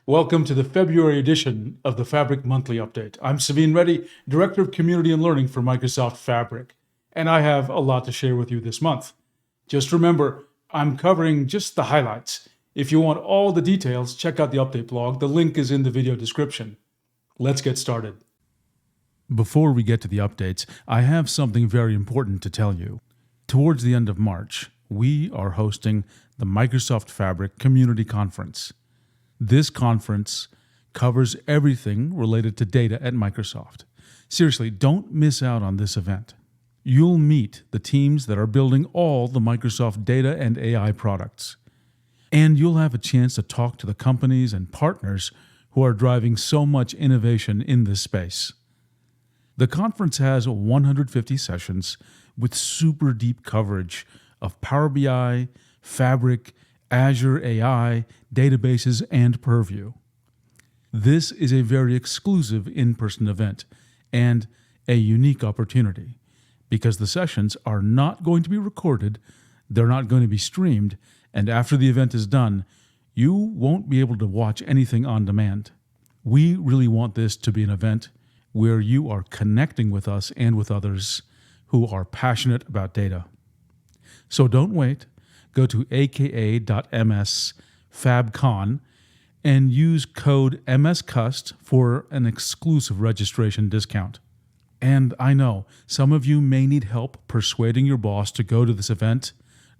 Welcome to the February edition of the Fabric Monthly Update. I'm Saveen Reddy, Director of Community and Learning for Microsoft Fabric, and I have a lot to share with you this month. Just remember, I'm covering just the highlights. If you want all the details, check out the update blog. The link is in the video description. Let's get started. Before we get to the updates, I have something very important to tell you. Towards the end of March, we are hosting the Microsoft Fabric Community Conference. This conference covers everything related to data at Microsoft. Seriously, don't miss out on this event. You'll meet the teams that are building all the Microsoft data and AI products. And you'll have a chance to talk to the companies and partners who are driving so much innovation in this space. The conference has 150 sessions with super deep coverage of Power BI, Fabric, Azure AI, databases, and Purview. This is a very exclusive in-person event and a unique opportunity because the sessions are not going to be recorded, they're not going to be streamed, and after the event is done, you won't be able to watch anything on demand. We really want this to be an event where you are connecting with us and with others who are passionate about data. So don't wait. Go to aka.ms/fabcon and use code MSCUST for an exclusive registration discount. And I know some of you may need help persuading your boss to go to this event.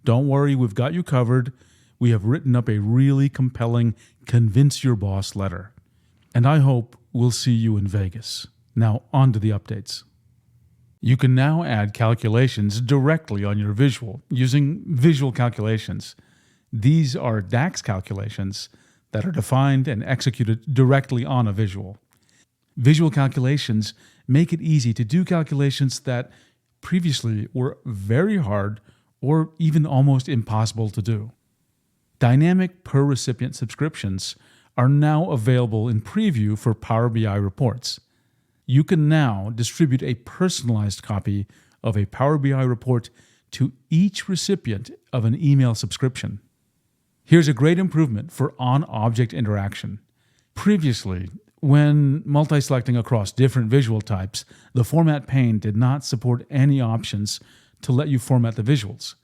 Don't worry, we've got you covered. We have written up a really compelling Convince Your Boss letter. And I hope we'll see you in Vegas. Now, on to the updates. You can now add calculations directly on your visual using visual calculations. These are DAX calculations that are defined and executed directly on a visual. Visual calculations make it easy to do calculations that previously were very hard or even almost impossible to do. Dynamic per recipient subscriptions are now available in preview for Power BI reports. You can now distribute a personalized copy of a Power BI report to each recipient of an email subscription. Here's a great improvement for on-object interaction. Previously, when multi-selecting across different visual types, the format pane did not support any options to let you format the visuals.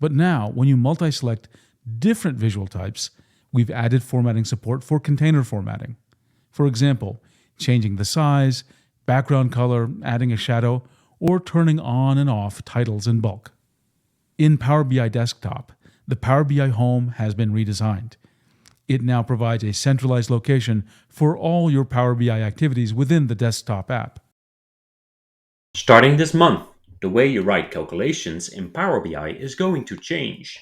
But now, when you multi-select different visual types, we've added formatting support for container formatting. For example, changing the size, background color, adding a shadow, or turning on and off titles in bulk. In Power BI Desktop, the Power BI Home has been redesigned. It now provides a centralized location for all your Power BI activities within the desktop app. Starting this month, the way you write calculations in Power BI is going to change.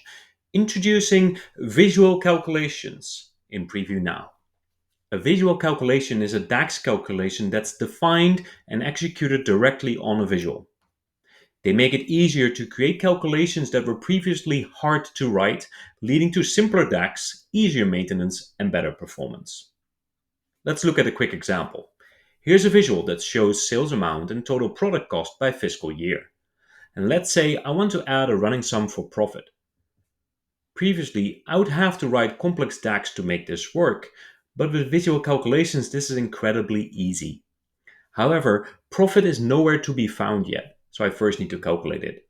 Introducing visual calculations in preview now. A visual calculation is a DAX calculation that's defined and executed directly on a visual. They make it easier to create calculations that were previously hard to write, leading to simpler DAX, easier maintenance, and better performance. Let's look at a quick example. Here's a visual that shows sales amount and total product cost by fiscal year. And let's say I want to add a running sum for profit. Previously, I would have to write complex DAX to make this work, but with visual calculations, this is incredibly easy. However, profit is nowhere to be found yet, so I first need to calculate it.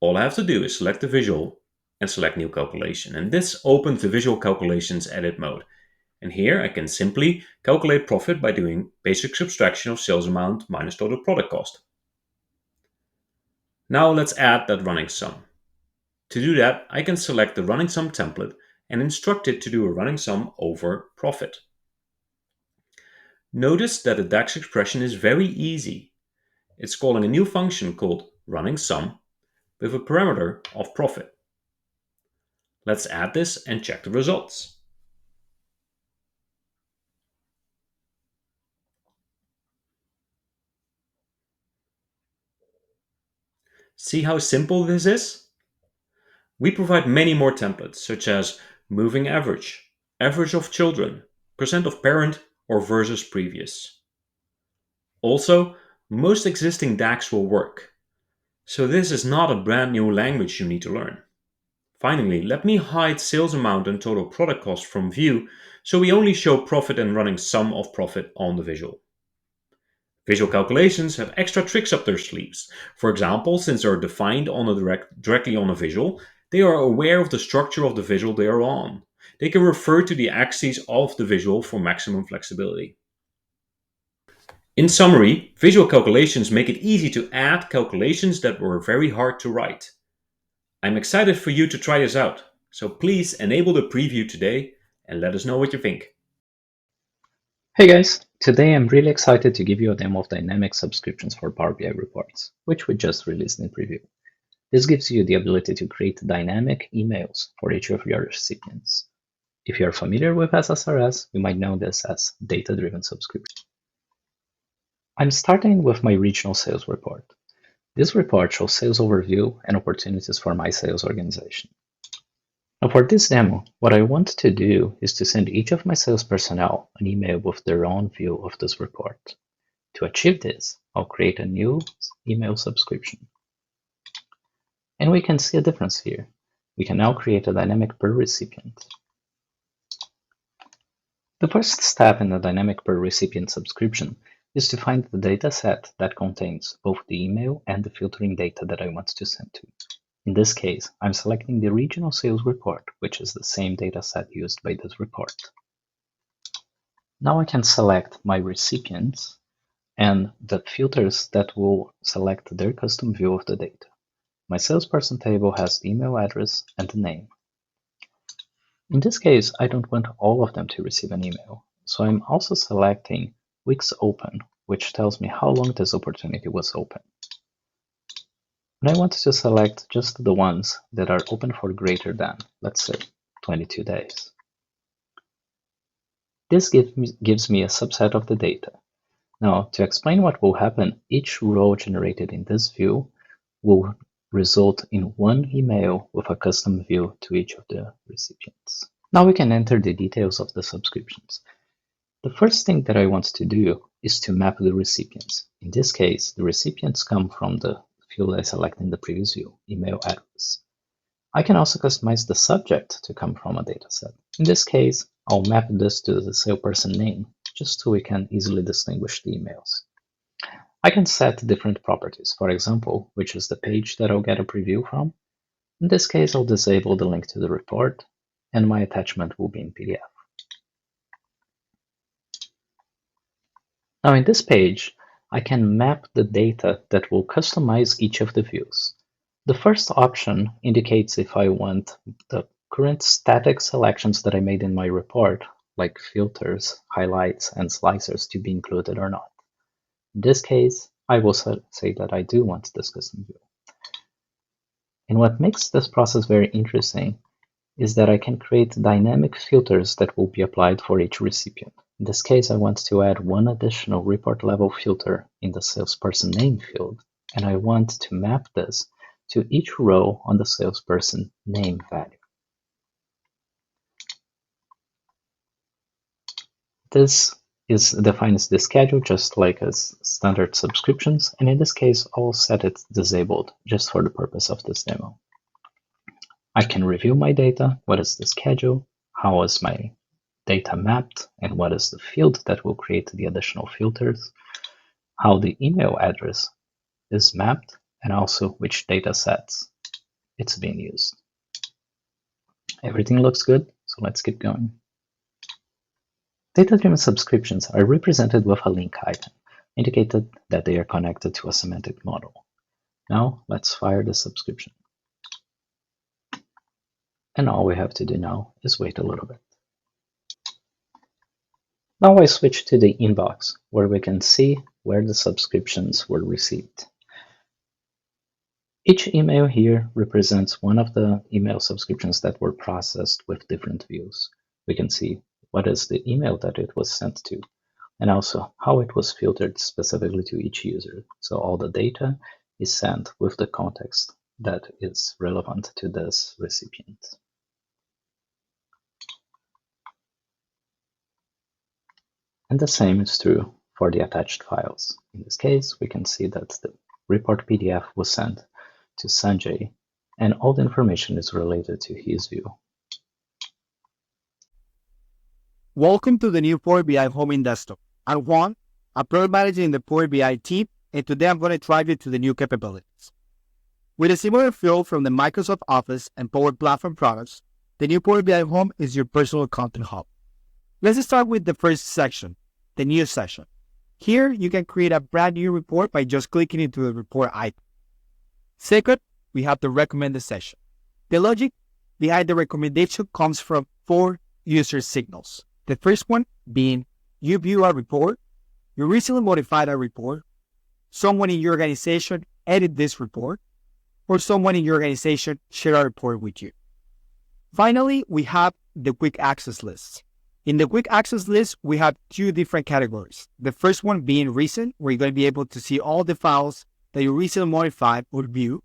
All I have to do is select the visual and select New Calculation, and this opens the Visual Calculations edit mode. And here I can simply calculate profit by doing basic subtraction of sales amount minus total product cost. Now let's add that running sum. To do that, I can select the running sum template and instruct it to do a running sum over profit. Notice that the DAX expression is very easy. It's calling a new function called running sum with a parameter of profit. Let's add this and check the results. See how simple this is? We provide many more templates, such as moving average, average of children, percent of parent, or versus previous. Also, most existing DAX will work, so this is not a brand new language you need to learn. Finally, let me hide sales amount and total product cost from view so we only show profit and running sum of profit on the visual. Visual calculations have extra tricks up their sleeves. For example, since they're defined directly on a visual, they are aware of the structure of the visual they are on. They can refer to the axes of the visual for maximum flexibility. In summary, visual calculations make it easy to add calculations that were very hard to write. I'm excited for you to try this out, so please enable the preview today and let us know what you think. Hey guys, today I'm really excited to give you a demo of dynamic subscriptions for Power BI reports, which we just released in preview. This gives you the ability to create dynamic emails for each of your recipients. If you're familiar with SSRS, you might know this as data-driven subscription. I'm starting with my regional sales report. This report shows sales overview and opportunities for my sales organization. Now for this demo, what I want to do is to send each of my sales personnel an email with their own view of this report. To achieve this, I'll create a new email subscription. And we can see a difference here. We can now create a dynamic per recipient. The first step in the dynamic per recipient subscription is to find the data set that contains both the email and the filtering data that I want to send to. In this case, I'm selecting the regional sales report, which is the same data set used by this report. Now I can select my recipients and the filters that will select their custom view of the data. My salesperson table has the email address and the name. In this case, I don't want all of them to receive an email, so I'm also selecting weeks open, which tells me how long this opportunity was open. And I want to select just the ones that are open for greater than, let's say, 22 days. This gives me a subset of the data. Now, to explain what will happen, each row generated in this view will result in one email with a custom view to each of the recipients. Now we can enter the details of the subscriptions. The first thing that I want to do is to map the recipients. In this case, the recipients come from the field I selected in the previous view, email address. I can also customize the subject to come from a dataset. In this case, I'll map this to the salesperson name, just so we can easily distinguish the emails. I can set different properties, for example, which is the page that I'll get a preview from. In this case, I'll disable the link to the report, and my attachment will be in PDF. Now in this page, I can map the data that will customize each of the views. The first option indicates if I want the current static selections that I made in my report, like filters, highlights, and slicers, to be included or not. In this case, I will say that I do want this custom view. And what makes this process very interesting is that I can create dynamic filters that will be applied for each recipient. In this case, I want to add one additional report level filter in the salesperson name field, and I want to map this to each row on the salesperson name value. This is defined as the schedule, just like as standard subscriptions, and in this case, I'll set it disabled just for the purpose of this demo. I can review my data. What is the schedule? How is my data mapped? And what is the field that will create the additional filters? How the email address is mapped, and also which data sets it's being used. Everything looks good, so let's keep going. Data-driven subscriptions are represented with a link icon, indicated that they are connected to a semantic model. Now let's fire the subscription. And all we have to do now is wait a little bit. Now I switch to the inbox, where we can see where the subscriptions were received. Each email here represents one of the email subscriptions that were processed with different views. We can see what is the email that it was sent to, and also how it was filtered specifically to each user. So all the data is sent with the context that is relevant to this recipient. And the same is true for the attached files. In this case, we can see that the report PDF was sent to Sanjay, and all the information is related to his view. Welcome to the new Power BI Home in Desktop. I'm Juan, a product manager in the Power BI team, and today I'm going to drive you to the new capabilities. With a similar feel from the Microsoft Office and Power Platform products, the new Power BI Home is your personal content hub. Let's start with the first section, the New section. Here, you can create a brand new report by just clicking into the report icon. Second, we have the recommended section. The logic behind the recommendation comes from 4 user signals. The first one being you view a report, you recently modified a report, someone in your organization edit this report, or someone in your organization share a report with you. Finally, we have the quick access list. In the quick access list, we have 2 different categories. The first one being recent, where you're going to be able to see all the files that you recently modified or view,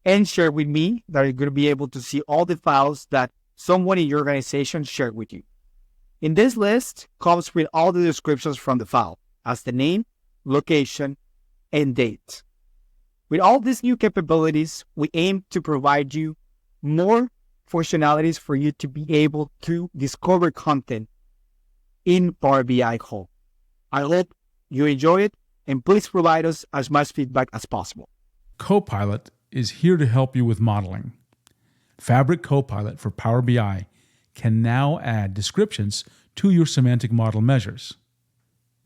and share with me, that you're going to be able to see all the files that someone in your organization shared with you. In this list comes with all the descriptions from the file, as the name, location, and date. With all these new capabilities, we aim to provide you more functionalities for you to be able to discover content in Power BI Home. I hope you enjoy it, and please provide us as much feedback as possible. Copilot is here to help you with modeling. Fabric Copilot for Power BI can now add descriptions to your semantic model measures.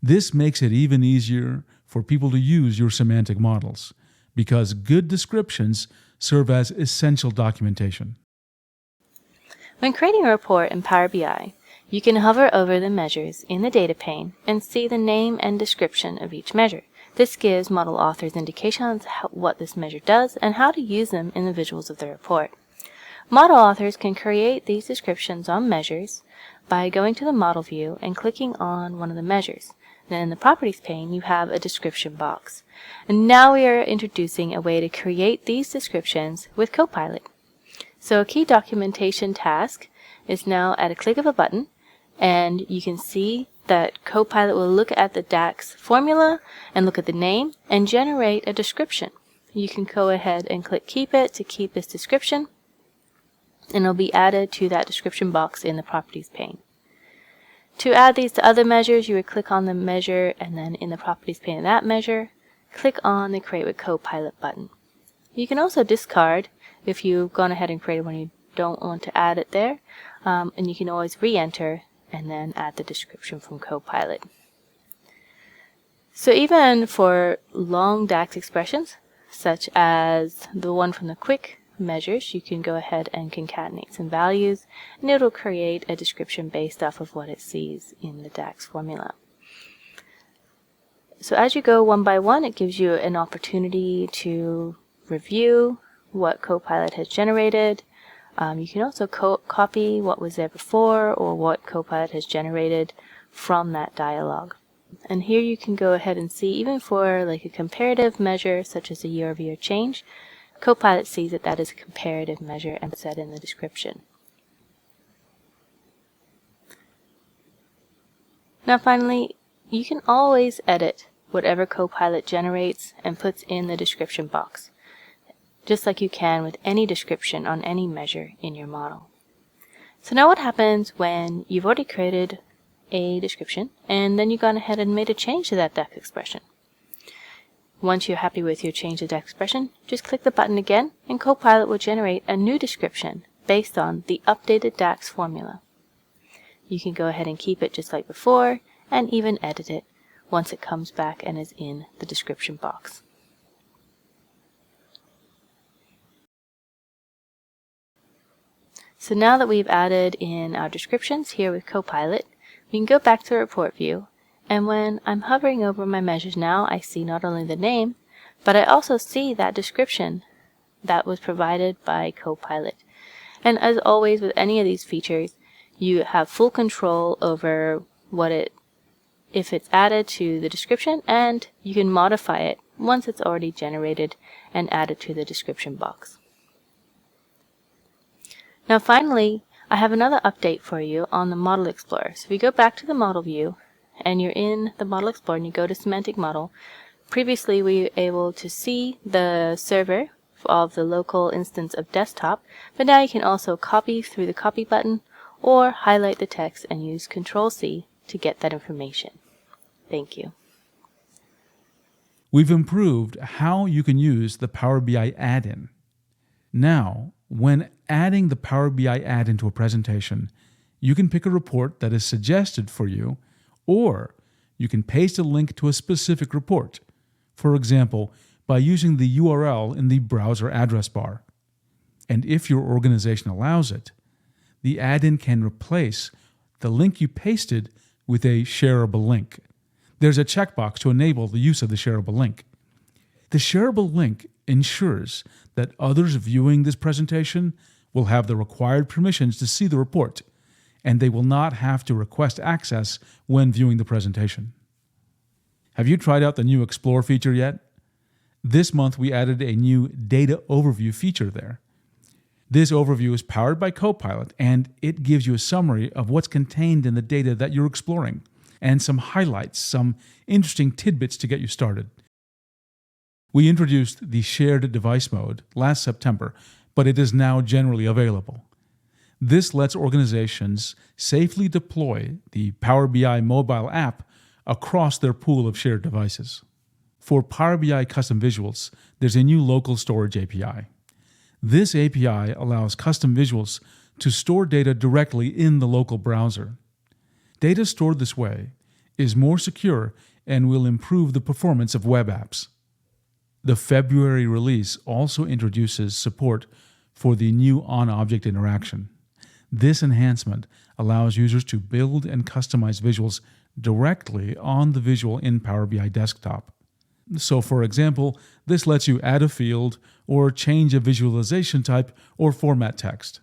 This makes it even easier for people to use your semantic models, because good descriptions serve as essential documentation. When creating a report in Power BI, you can hover over the measures in the data pane and see the name and description of each measure. This gives model authors indications what this measure does and how to use them in the visuals of the report. Model authors can create these descriptions on measures by going to the model view and clicking on one of the measures. Then in the properties pane, you have a description box. And now we are introducing a way to create these descriptions with Copilot. So a key documentation task is now at a click of a button, and you can see that Copilot will look at the DAX formula and look at the name and generate a description. You can go ahead and click Keep It to keep this description, and it'll be added to that description box in the properties pane. To add these to other measures, you would click on the measure, and then in the properties pane of that measure, click on the Create with Copilot button. You can also discard if you've gone ahead and created one you don't want to add it there, and you can always re-enter and then add the description from Copilot. So even for long DAX expressions, such as the one from the quick measures, you can go ahead and concatenate some values, and it'll create a description based off of what it sees in the DAX formula. So as you go one by one, it gives you an opportunity to review what Copilot has generated. You can also copy what was there before or what Copilot has generated from that dialog. And here you can go ahead and see, even for like a comparative measure such as a year-over-year change, Copilot sees that that is a comparative measure and puts that in the description. Now finally, you can always edit whatever Copilot generates and puts in the description box, just like you can with any description on any measure in your model. So now what happens when you've already created a description and then you've gone ahead and made a change to that DAX expression? Once you're happy with your change to DAX expression, just click the button again and Copilot will generate a new description based on the updated DAX formula. You can go ahead and keep it just like before and even edit it once it comes back and is in the description box. So now that we've added in our descriptions here with Copilot, we can go back to the report view, and when I'm hovering over my measures now, I see not only the name, but I also see that description that was provided by Copilot. And as always with any of these features, you have full control over if it's added to the description, and you can modify it once it's already generated and added to the description box. Now finally, I have another update for you on the Model Explorer. So if you go back to the model view and you're in the Model Explorer and you go to Semantic Model, previously we were able to see the server of the local instance of desktop, but now you can also copy through the copy button or highlight the text and use Control-C to get that information. Thank you. We've improved how you can use the Power BI add-in. Now, when adding the Power BI add-in to a presentation, you can pick a report that is suggested for you, or you can paste a link to a specific report, for example, by using the URL in the browser address bar. And if your organization allows it, the add-in can replace the link you pasted with a shareable link. There's a checkbox to enable the use of the shareable link. The shareable link ensures that others viewing this presentation will have the required permissions to see the report, and they will not have to request access when viewing the presentation. Have you tried out the new Explore feature yet? This month we added a new Data Overview feature there. This overview is powered by Copilot, and it gives you a summary of what's contained in the data that you're exploring, and some highlights, some interesting tidbits to get you started. We introduced the shared device mode last September, but it is now generally available. This lets organizations safely deploy the Power BI mobile app across their pool of shared devices. For Power BI custom visuals, there's a new local storage API. This API allows custom visuals to store data directly in the local browser. Data stored this way is more secure and will improve the performance of web apps. The February release also introduces support for the new on-object interaction. This enhancement allows users to build and customize visuals directly on the visual in Power BI desktop. So, for example, this lets you add a field or change a visualization type or format text.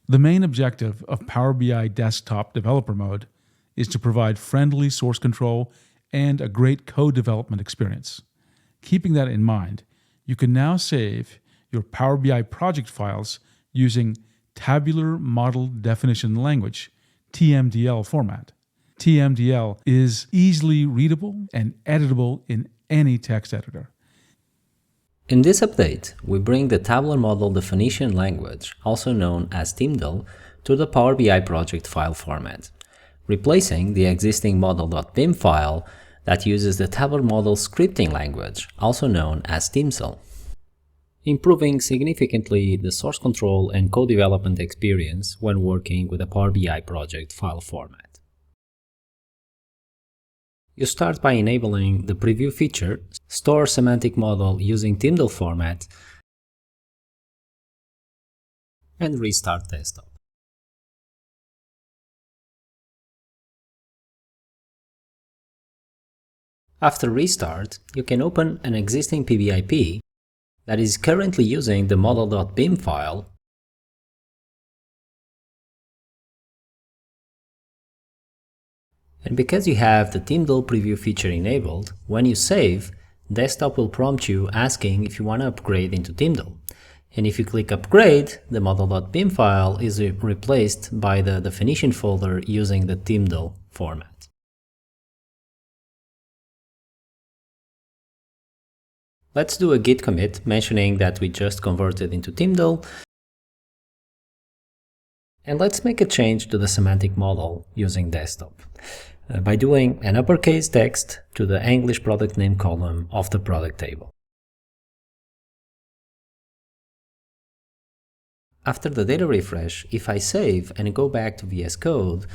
The main objective of Power BI Desktop Developer Mode is to provide friendly source control and a great code development experience. Keeping that in mind, you can now save your Power BI project files using Tabular Model Definition Language, TMDL format. TMDL is easily readable and editable in any text editor. In this update, we bring the Tabular Model Definition Language, also known as TMDL, to the Power BI project file format, replacing the existing model.bim file that uses the Tabular Model Scripting Language, also known as TMSL, improving significantly the source control and code development experience when working with a Power BI project file format. You start by enabling the Preview feature, store semantic model using TMDL format, and restart desktop. After restart, you can open an existing PBIP that is currently using the model.bim file and because you have the TMDL preview feature enabled, when you save, desktop will prompt you asking if you want to upgrade into TMDL. And if you click upgrade, the model.bim file is replaced by the definition folder using the TMDL format. Let's do a git commit mentioning that we just converted into TMDL. And let's make a change to the semantic model using desktop by doing an uppercase text to the English product name column of the product table. After the data refresh, if I save and go back to VS Code,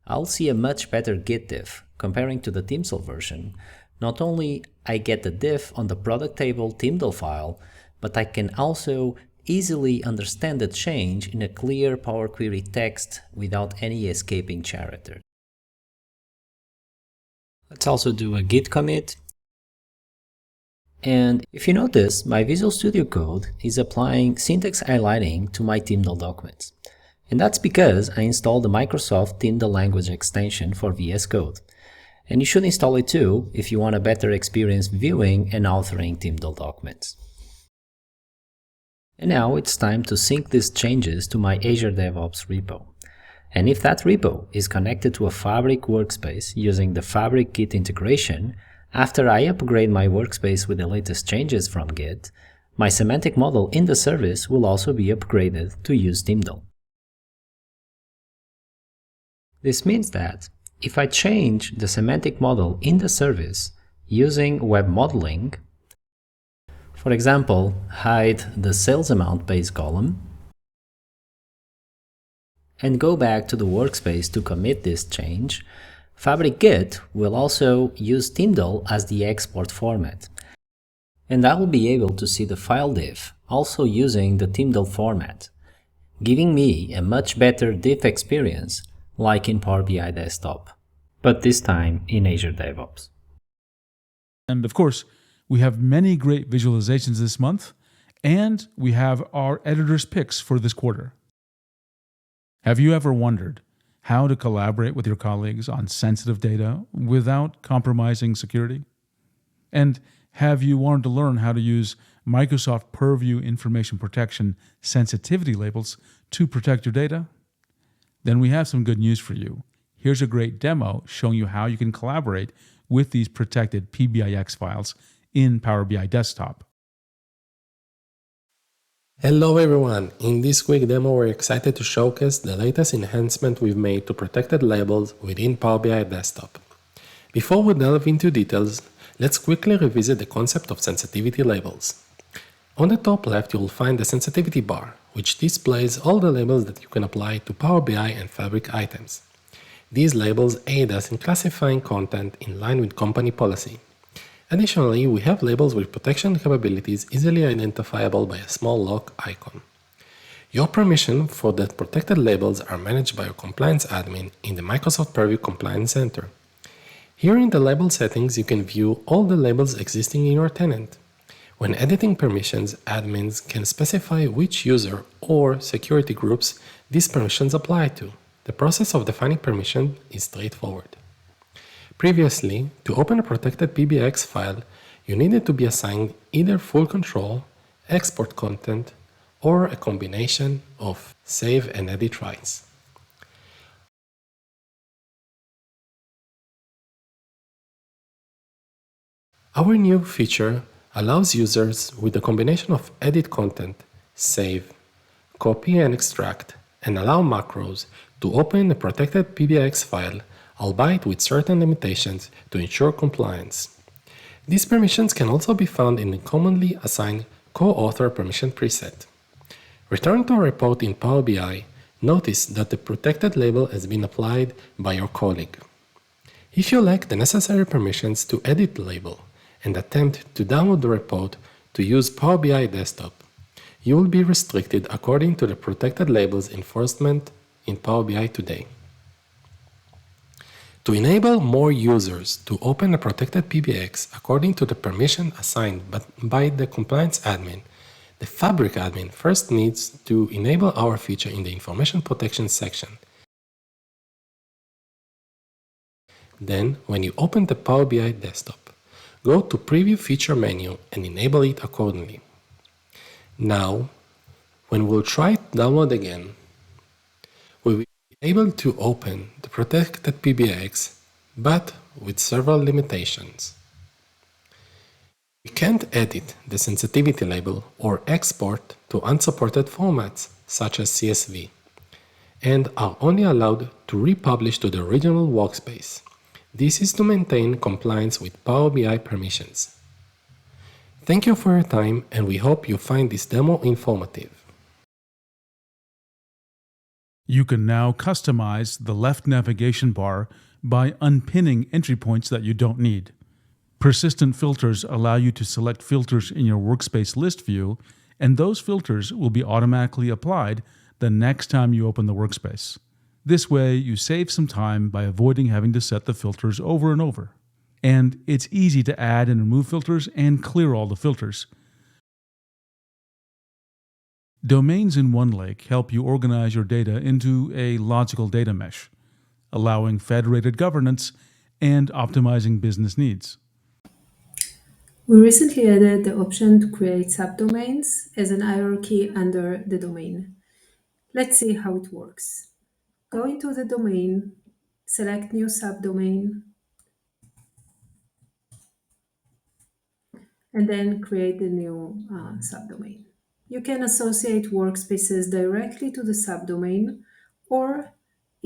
I'll see a much better Git diff comparing to the TMSL version. Not only I get the diff on the product table TMDL file, but I can also easily understand the change in a clear Power Query text without any escaping character. Let's also do a git commit. And if you notice, my Visual Studio Code is applying syntax highlighting to my TMDL documents. And that's because I installed the Microsoft TMDL language extension for VS Code. And you should install it too if you want a better experience viewing and authoring TMDL documents. And now it's time to sync these changes to my Azure DevOps repo. And if that repo is connected to a Fabric workspace using the Fabric Git integration, after I upgrade my workspace with the latest changes from Git, my semantic model in the service will also be upgraded to use TMDL. This means that if I change the semantic model in the service using web modeling, for example, hide the sales amount base column, and go back to the workspace to commit this change, Fabric Git will also use Tyndall as the export format. And I will be able to see the file diff also using the Tyndall format, giving me a much better diff experience like in Power BI Desktop, but this time in Azure DevOps. And of course, we have many great visualizations this month, and we have our editor's picks for this quarter. Have you ever wondered how to collaborate with your colleagues on sensitive data without compromising security? And have you wanted to learn how to use Microsoft Purview information protection sensitivity labels to protect your data? Then we have some good news for you. Here's a great demo showing you how you can collaborate with these protected PBIX files in Power BI Desktop. Hello everyone! In this quick demo we're excited to showcase the latest enhancement we've made to protected labels within Power BI Desktop. Before we delve into details, let's quickly revisit the concept of sensitivity labels. On the top left you'll find the sensitivity bar, which displays all the labels that you can apply to Power BI and Fabric items. These labels aid us in classifying content in line with company policy. Additionally, we have labels with protection capabilities easily identifiable by a small lock icon. Your permission for the protected labels are managed by your compliance admin in the Microsoft Purview Compliance Center. Here in the label settings, you can view all the labels existing in your tenant. When editing permissions, admins can specify which user or security groups these permissions apply to. The process of defining permission is straightforward. Previously, to open a protected PBX file, you needed to be assigned either full control, export content, or a combination of save and edit rights. Our new feature allows users with a combination of edit content, save, copy and extract, and allow macros to open a protected PBX file, albeit with certain limitations to ensure compliance. These permissions can also be found in the commonly assigned co-author permission preset. Return to a report in Power BI, notice that the protected label has been applied by your colleague. If you lack the necessary permissions to edit the label and attempt to download the report to use Power BI Desktop, you will be restricted according to the protected labels enforcement in Power BI today. To enable more users to open a protected PBX according to the permission assigned by the compliance admin, the Fabric admin first needs to enable our feature in the information protection section. Then, when you open the Power BI desktop, go to Preview Feature menu and enable it accordingly. Now, when we'll try to download again, we will be able to open the protected PBX, but with several limitations. We can't edit the sensitivity label or export to unsupported formats, such as CSV, and are only allowed to republish to the original workspace. This is to maintain compliance with Power BI permissions. Thank you for your time, and we hope you find this demo informative. You can now customize the left navigation bar by unpinning entry points that you don't need. Persistent filters allow you to select filters in your workspace list view, and those filters will be automatically applied the next time you open the workspace. This way, you save some time by avoiding having to set the filters over and over. And it's easy to add and remove filters and clear all the filters. Domains in OneLake help you organize your data into a logical data mesh, allowing federated governance and optimizing business needs. We recently added the option to create subdomains as an hierarchy under the domain. Let's see how it works. Go into the domain, select New Subdomain, and then create the new subdomain. You can associate workspaces directly to the subdomain, or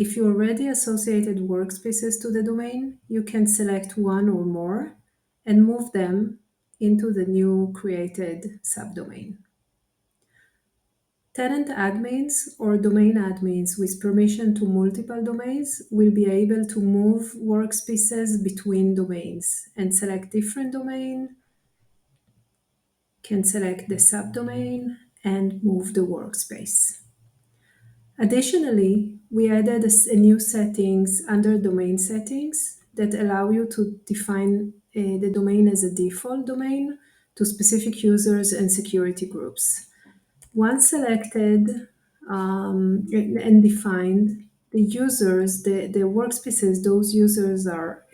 If you already associated workspaces to the domain, you can select one or more and move them into the new created subdomain. Tenant admins or domain admins with permission to multiple domains will be able to move workspaces between domains and select different domain, can select the subdomain, and move the workspace. Additionally, we added a new settings under domain settings that allow you to define the domain as a default domain to specific users and security groups. Once selected and defined, the users, the workspaces those users are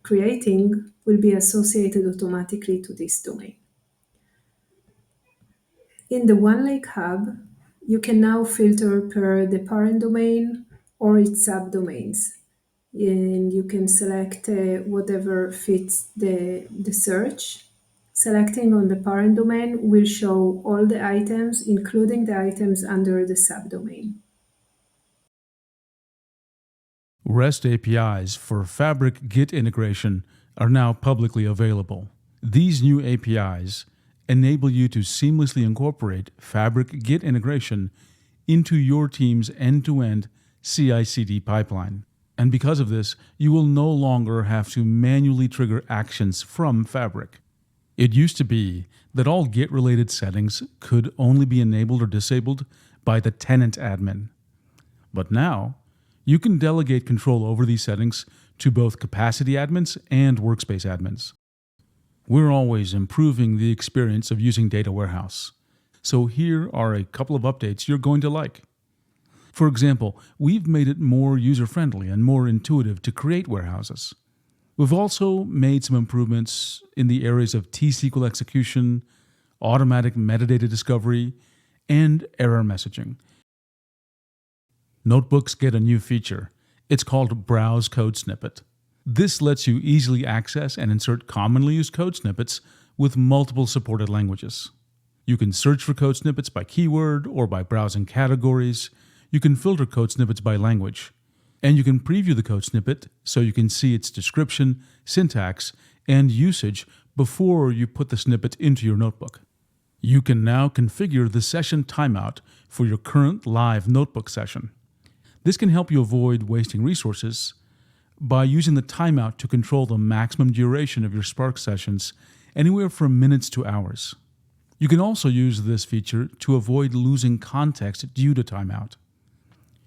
creating will be associated automatically to this domain. In the OneLake hub, you can now filter per the parent domain or its subdomains. And you can select whatever fits the search. Selecting on the parent domain will show all the items, including the items under the subdomain. REST APIs for Fabric Git integration are now publicly available. These new APIs enable you to seamlessly incorporate Fabric Git integration into your team's end-to-end CI/CD pipeline. And because of this, you will no longer have to manually trigger actions from Fabric. It used to be that all Git-related settings could only be enabled or disabled by the tenant admin. But now, you can delegate control over these settings to both capacity admins and workspace admins. We're always improving the experience of using Data Warehouse. So here are a couple of updates you're going to like. For example, we've made it more user-friendly and more intuitive to create warehouses. We've also made some improvements in the areas of T-SQL execution, automatic metadata discovery, and error messaging. Notebooks get a new feature. It's called Browse Code Snippet. This lets you easily access and insert commonly used code snippets with multiple supported languages. You can search for code snippets by keyword or by browsing categories. You can filter code snippets by language. And you can preview the code snippet so you can see its description, syntax, and usage before you put the snippet into your notebook. You can now configure the session timeout for your current live notebook session. This can help you avoid wasting resources by using the timeout to control the maximum duration of your Spark sessions, anywhere from minutes to hours. You can also use this feature to avoid losing context due to timeout.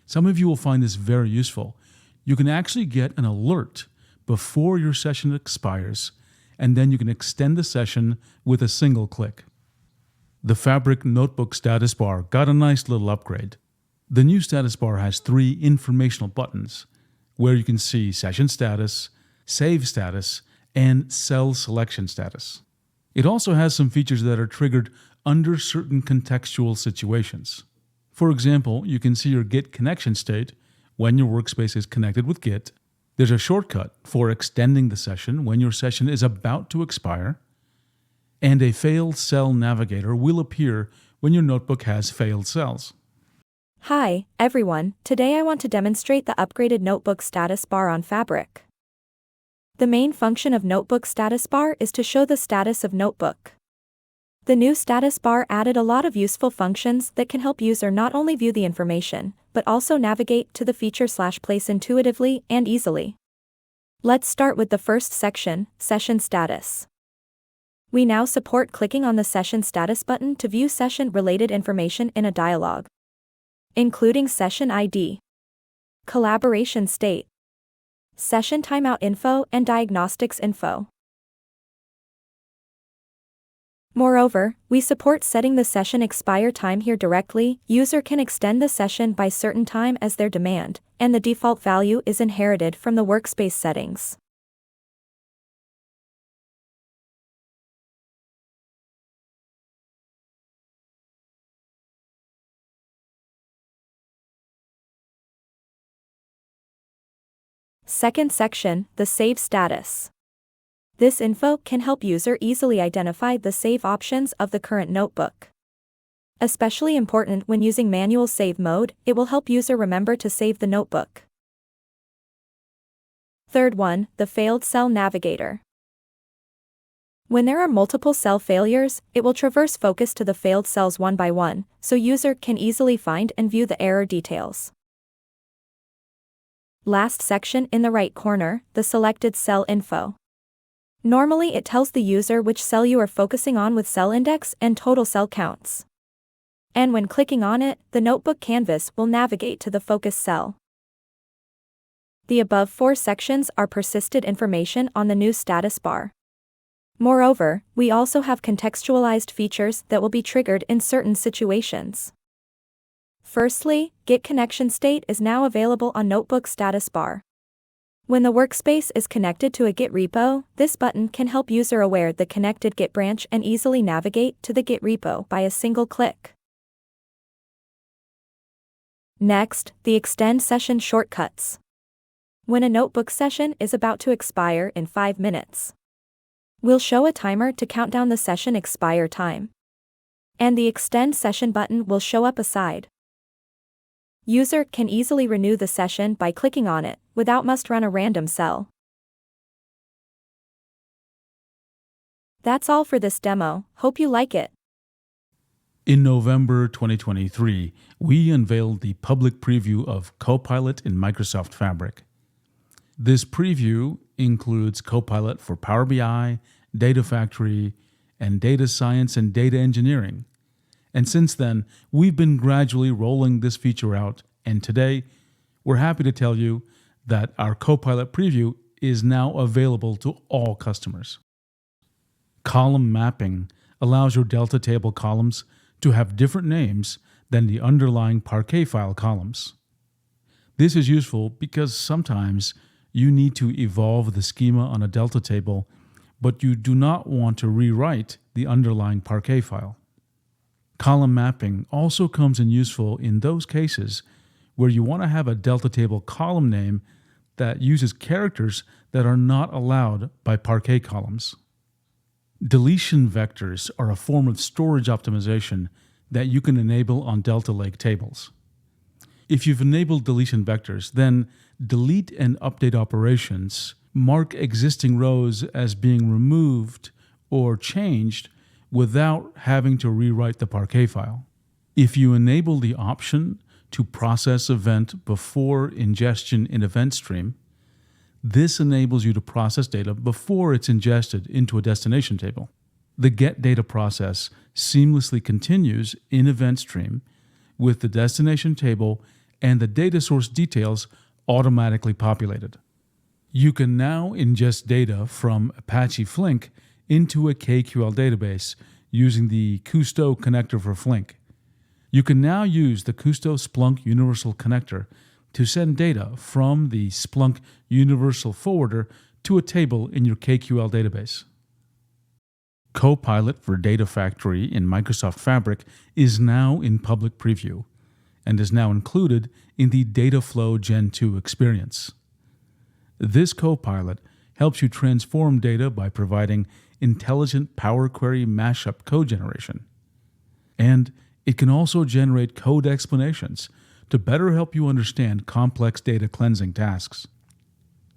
Some of you will find this very useful. You can actually get an alert before your session expires, and then you can extend the session with a single click. The Fabric Notebook status bar got a nice little upgrade. The new status bar has 3 informational buttons where you can see session status, save status, and cell selection status. It also has some features that are triggered under certain contextual situations. For example, you can see your Git connection state when your workspace is connected with Git. There's a shortcut for extending the session when your session is about to expire, and a failed cell navigator will appear when your notebook has failed cells. Hi, everyone. Today I want to demonstrate the upgraded Notebook status bar on Fabric. The main function of Notebook status bar is to show the status of Notebook. The new status bar added a lot of useful functions that can help user not only view the information, but also navigate to the feature/place intuitively and easily. Let's start with the first section, Session Status. We now support clicking on the Session Status button to view session-related information in a dialog, including session ID, collaboration state, session timeout info, and diagnostics info. Moreover, we support setting the session expire time here directly. User can extend the session by certain time as their demand, and the default value is inherited from the workspace settings. Second section, the save status. This info can help user easily identify the save options of the current notebook. Especially important when using manual save mode, it will help user remember to save the notebook. Third one, the failed cell navigator. When there are multiple cell failures, it will traverse focus to the failed cells one by one, so user can easily find and view the error details. Last section in the right corner, the selected cell info. Normally it tells the user which cell you are focusing on with cell index and total cell counts. And when clicking on it, the notebook canvas will navigate to the focus cell. The above 4 sections are persisted information on the new status bar. Moreover, we also have contextualized features that will be triggered in certain situations. Firstly, Git connection state is now available on Notebook status bar. When the workspace is connected to a Git repo, this button can help user aware the connected Git branch and easily navigate to the Git repo by a single click. Next, the extend session shortcuts. When a notebook session is about to expire in 5 minutes, we'll show a timer to count down the session expire time. And the extend session button will show up aside. User can easily renew the session by clicking on it, without must run a random cell. That's all for this demo, hope you like it. In November 2023, we unveiled the public preview of Copilot in Microsoft Fabric. This preview includes Copilot for Power BI, Data Factory, and Data Science and Data Engineering. And since then, we've been gradually rolling this feature out, and today, we're happy to tell you that our Copilot preview is now available to all customers. Column mapping allows your Delta table columns to have different names than the underlying Parquet file columns. This is useful because sometimes you need to evolve the schema on a Delta table, but you do not want to rewrite the underlying Parquet file. Column mapping also comes in useful in those cases where you want to have a Delta table column name that uses characters that are not allowed by Parquet columns. Deletion vectors are a form of storage optimization that you can enable on Delta Lake tables. If you've enabled deletion vectors, then delete and update operations mark existing rows as being removed or changed without having to rewrite the Parquet file. If you enable the option to process event before ingestion in event stream, this enables you to process data before it's ingested into a destination table. The get data process seamlessly continues in event stream with the destination table and the data source details automatically populated. You can now ingest data from Apache Flink into a KQL database using the Kusto connector for Flink. You can now use the Kusto Splunk Universal Connector to send data from the Splunk Universal Forwarder to a table in your KQL database. Copilot for Data Factory in Microsoft Fabric is now in public preview and is now included in the Dataflow Gen2 experience. This Copilot helps you transform data by providing intelligent Power Query mashup code generation. And it can also generate code explanations to better help you understand complex data cleansing tasks.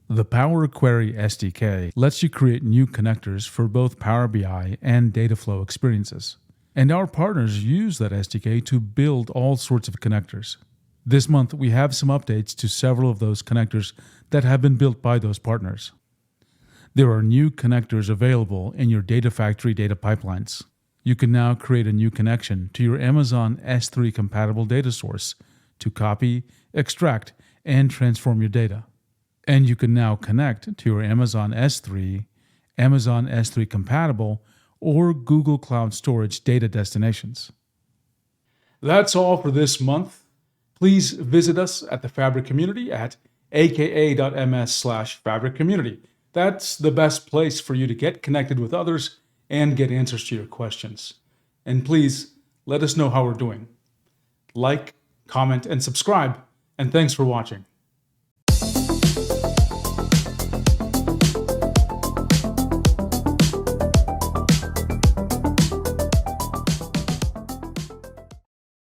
The Power Query SDK lets you create new connectors for both Power BI and Dataflow experiences. And our partners use that SDK to build all sorts of connectors. This month, we have some updates to several of those connectors that have been built by those partners. There are new connectors available in your Data Factory data pipelines. You can now create a new connection to your Amazon S3 compatible data source to copy, extract, and transform your data. And you can now connect to your Amazon S3, Amazon S3 compatible, or Google Cloud Storage data destinations. That's all for this month. Please visit us at the Fabric community at aka.ms/Fabric community. That's the best place for you to get connected with others and get answers to your questions. And please let us know how we're doing. Like, comment, and subscribe, and thanks for watching.